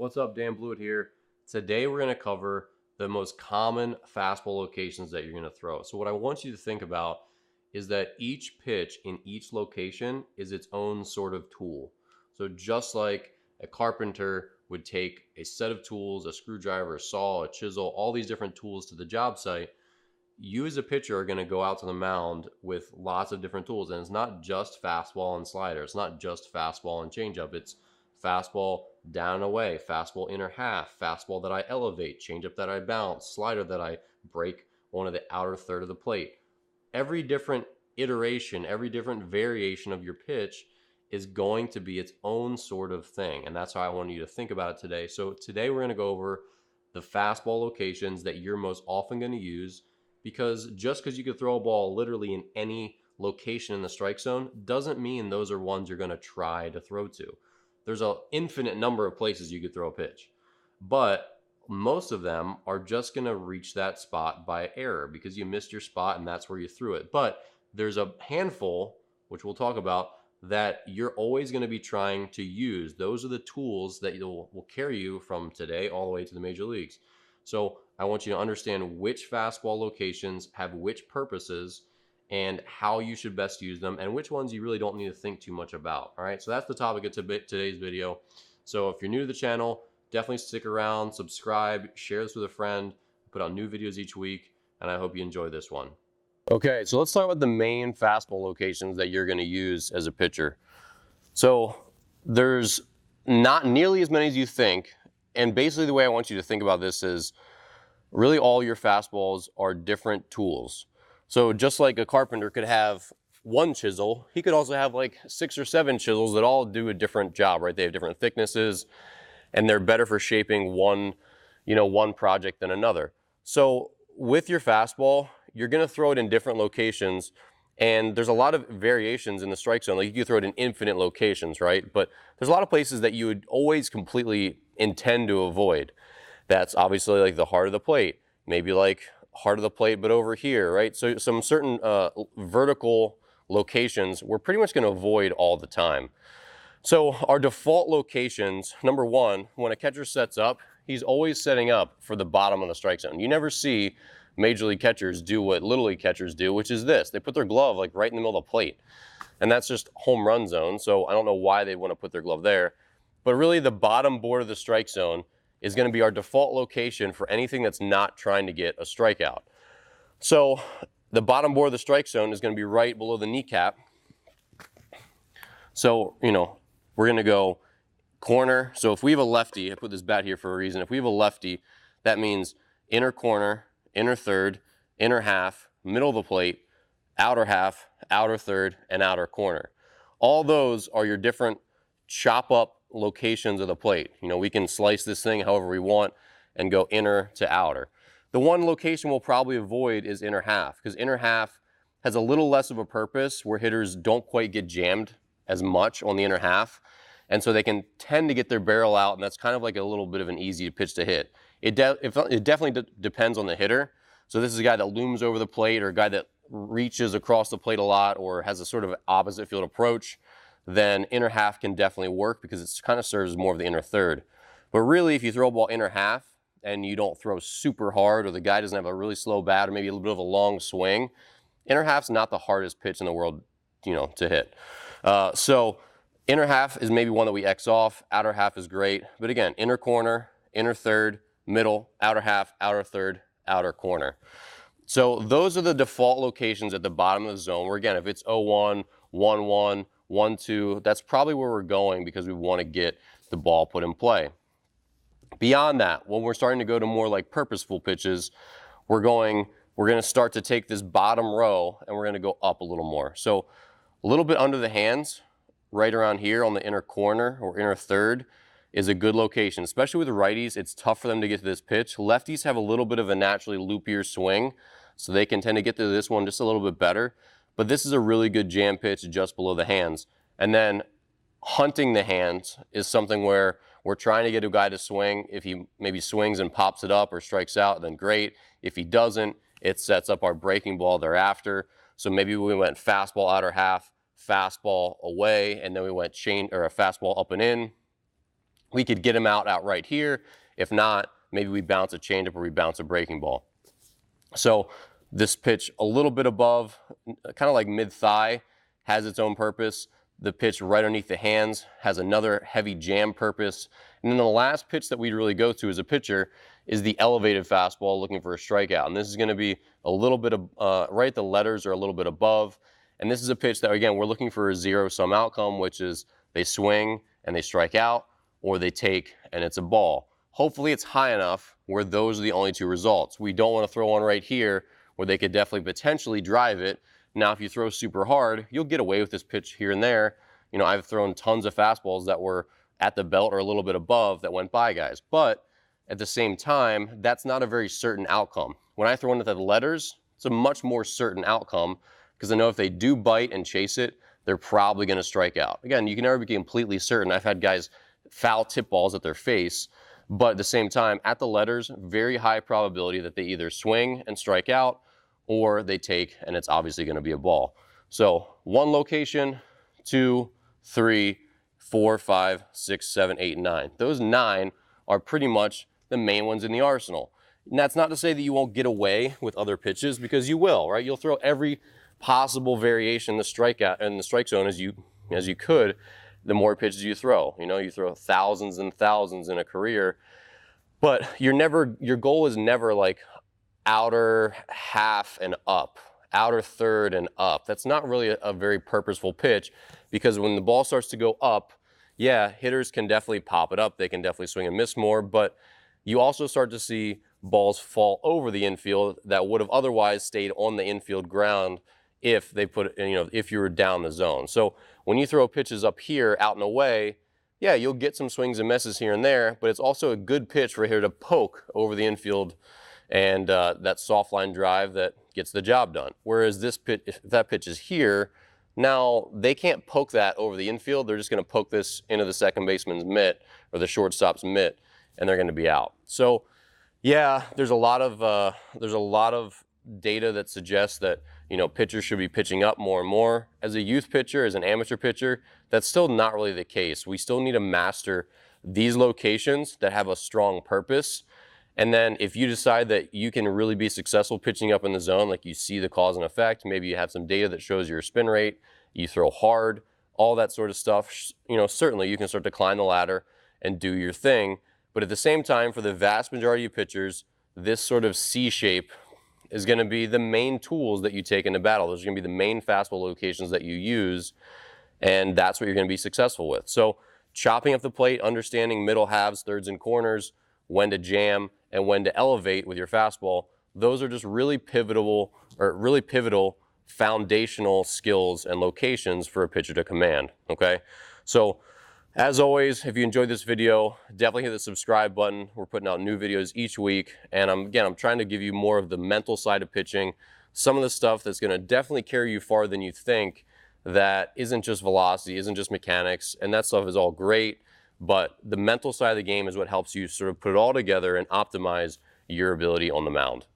What's up, Dan Blewett here. Today we're going to cover the most common fastball locations that you're going to throw. So what I want you to think about is that each pitch in each location is its own sort of tool. So just like a carpenter would take a set of tools, a screwdriver, a saw, a chisel, all these different tools to the job site, you as a pitcher are going to go out to the mound with lots of different tools. And it's not just fastball and slider. It's not just fastball and changeup. It's fastball down and away, fastball inner half, fastball that I elevate, changeup that I bounce, slider that I break onto the outer third of the plate. Every different iteration, every different variation of your pitch is going to be its own sort of thing. And that's how I want you to think about it today. So today we're going to go over the fastball locations that you're most often going to use, because just because you could throw a ball literally in any location in the strike zone doesn't mean those are ones you're going to try to throw to. There's an infinite number of places you could throw a pitch, but most of them are just going to reach that spot by error because you missed your spot and that's where you threw it. But there's a handful, which we'll talk about, that you're always going to be trying to use. Those are the tools that will carry you from today all the way to the major leagues. So I want you to understand which fastball locations have which purposes and how you should best use them, and which ones you really don't need to think too much about. All right, so that's the topic of today's video. So if you're new to the channel, definitely stick around, subscribe, share this with a friend. I put out new videos each week, and I hope you enjoy this one. Okay, so let's talk about the main fastball locations that you're going to use as a pitcher. So there's not nearly as many as you think, and basically the way I want you to think about this is really all your fastballs are different tools. So just like a carpenter could have one chisel, he could also have like 6 or 7 chisels that all do a different job, right? They have different thicknesses and they're better for shaping one project than another. So with your fastball, you're going to throw it in different locations, and there's a lot of variations in the strike zone. Like you can throw it in infinite locations, right? But there's a lot of places that you would always completely intend to avoid. That's obviously like the heart of the plate, maybe like heart of the plate but over here, right? So some certain vertical locations we're pretty much going to avoid all the time. So our default locations, number one, when a catcher sets up, he's always setting up for the bottom of the strike zone. You never see major league catchers do what little league catchers do, which is this. They put their glove like right in the middle of the plate, and that's just home run zone. So I don't know why they want to put their glove there, but really the bottom board of the strike zone is going to be our default location for anything that's not trying to get a strikeout. So the bottom board of the strike zone is going to be right below the kneecap. So, we're going to go corner. So if we have a lefty, I put this bat here for a reason. If we have a lefty, that means inner corner, inner third, inner half, middle of the plate, outer half, outer third, and outer corner. All those are your different chop up locations of the plate. We can slice this thing however we want and go inner to outer. The one location we'll probably avoid is inner half, because inner half has a little less of a purpose where hitters don't quite get jammed as much on the inner half, and so they can tend to get their barrel out, and that's kind of like a little bit of an easy pitch to hit. It definitely depends on the hitter. So this is a guy that looms over the plate, or a guy that reaches across the plate a lot, or has a sort of opposite field approach, then inner half can definitely work because it kind of serves as more of the inner third. But really, if you throw a ball inner half and you don't throw super hard, or the guy doesn't have a really slow bat, or maybe a little bit of a long swing, inner half's not the hardest pitch in the world, to hit. So inner half is maybe one that we X off. Outer half is great. But again, inner corner, inner third, middle, outer half, outer third, outer corner. So those are the default locations at the bottom of the zone where, again, if it's 0-1, 1-1, 1-2, that's probably where we're going because we want to get the ball put in play. Beyond that, when we're starting to go to more like purposeful pitches, we're going to start to take this bottom row and we're going to go up a little more. So a little bit under the hands, right around here on the inner corner or inner third, is a good location. Especially with the righties, it's tough for them to get to this pitch. Lefties have a little bit of a naturally loopier swing, so they can tend to get to this one just a little bit better. But this is a really good jam pitch just below the hands. And then hunting the hands is something where we're trying to get a guy to swing. If he maybe swings and pops it up or strikes out, then great. If he doesn't, it sets up our breaking ball thereafter. So maybe we went fastball outer half, fastball away, and then we went a fastball up and in. we could get him out right here. If not, maybe we bounce a changeup or we bounce a breaking ball. So this pitch a little bit above, kind of like mid-thigh, has its own purpose. The pitch right underneath the hands has another heavy jam purpose. And then the last pitch that we'd really go to as a pitcher is the elevated fastball looking for a strikeout. And this is going to be a little bit of, right, the letters are a little bit above. And this is a pitch that, again, we're looking for a zero-sum outcome, which is they swing and they strike out, or they take and it's a ball. Hopefully it's high enough where those are the only two results. We don't want to throw one right here where they could definitely potentially drive it. Now, if you throw super hard, you'll get away with this pitch here and there. You know, I've thrown tons of fastballs that were at the belt or a little bit above that went by guys. But at the same time, that's not a very certain outcome. When I throw one at the letters, it's a much more certain outcome because I know if they do bite and chase it, they're probably going to strike out. Again, you can never be completely certain. I've had guys foul tip balls at their face, but at the same time, at the letters, very high probability that they either swing and strike out or they take and it's obviously going to be a ball. So 1 location, 2, 3, 4, 5, 6, 7, 8, and 9. Those 9 are pretty much the main ones in the arsenal. And that's not to say that you won't get away with other pitches, because you will, right? You'll throw every possible variation in the strikeout and the strike zone as you could. The more pitches you throw, you know, you throw thousands and thousands in a career, but your goal is never like outer half and up, outer third and up. That's not really a very purposeful pitch, because when the ball starts to go up, yeah, hitters can definitely pop it up. They can definitely swing and miss more, but you also start to see balls fall over the infield that would have otherwise stayed on the infield ground if they put, you know, if you were down the zone. So when you throw pitches up here out and away, yeah, you'll get some swings and misses here and there, but it's also a good pitch for a hitter to poke over the infield and that soft line drive that gets the job done. Whereas this pitch, if that pitch is here, now they can't poke that over the infield. They're just going to poke this into the second baseman's mitt or the shortstop's mitt, and they're going to be out. So yeah, there's a lot of data that suggests that, you know, pitchers should be pitching up more and more. As a youth pitcher, as an amateur pitcher, that's still not really the case. We still need to master these locations that have a strong purpose. And then if you decide that you can really be successful pitching up in the zone, like you see the cause and effect, maybe you have some data that shows your spin rate, you throw hard, all that sort of stuff, you know, certainly you can start to climb the ladder and do your thing. But at the same time, for the vast majority of pitchers, this sort of C shape is going to be the main tools that you take into battle. Those are going to be the main fastball locations that you use, and that's what you're going to be successful with. So chopping up the plate, understanding middle halves, thirds, and corners, when to jam and when to elevate with your fastball, those are just really pivotal foundational skills and locations for a pitcher to command, okay? So as always, if you enjoyed this video, definitely hit the subscribe button. We're putting out new videos each week, and I'm trying to give you more of the mental side of pitching, some of the stuff that's going to definitely carry you farther than you think, that isn't just velocity, isn't just mechanics, and that stuff is all great, but the mental side of the game is what helps you sort of put it all together and optimize your ability on the mound.